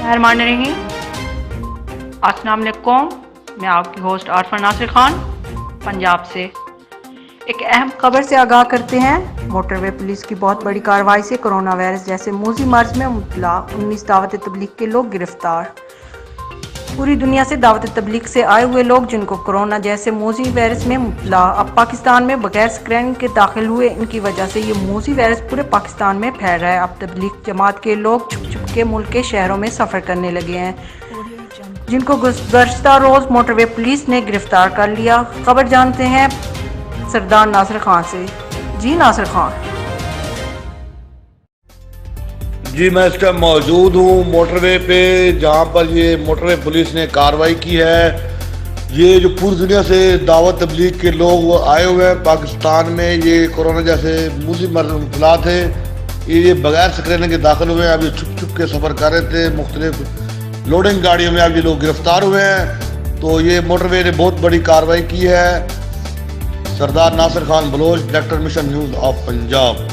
रहमान रहीम। अस्सलाम वालेकुम। मैं आपकी होस्ट आरफा नासिर खान पंजाब से एक अहम खबर से आगाह करते हैं। मोटरवे पुलिस की बहुत बड़ी कार्रवाई से कोरोना वायरस जैसे मूजी मर्ज में मुब्तला 19 दावत तबलीग के लोग गिरफ्तार। पूरी दुनिया से दावत तबलीग से आए हुए लोग जिनको कोरोना जैसे मूजी वायरस में मुब्तला अब पाकिस्तान में बगैर स्क्रीनिंग के दाखिल हुए, इनकी वजह से ये मूजी वायरस पूरे पाकिस्तान में फैल रहा है। अब तबलीग जमात के लोग छुप छुप के मुल्क के शहरों में सफ़र करने लगे हैं, जिनको गुज़श्ता रोज़ मोटरवे पुलिस ने गिरफ्तार कर लिया। खबर जानते हैं सरदार नासिर खान से। जी नासिर खान। जी मैं इस टाइम मौजूद हूँ मोटरवे पे, जहाँ पर ये मोटरवे पुलिस ने कार्रवाई की है। ये जो पूरी दुनिया से दावत तबलीग के लोग आए हुए हैं पाकिस्तान में, ये कोरोना जैसे मूजी मर्ज में मुब्तला थे, ये बगैर स्क्रीनिंग के दाखिल हुए हैं। अब ये छुप छुप के सफ़र कर रहे थे मुख्तलिफ लोडिंग गाड़ियों में। अब ये लोग गिरफ्तार हुए हैं। तो ये मोटरवे ने बहुत बड़ी कार्रवाई की है। Sardar Nasir Khan Baloch, director mission news of Punjab.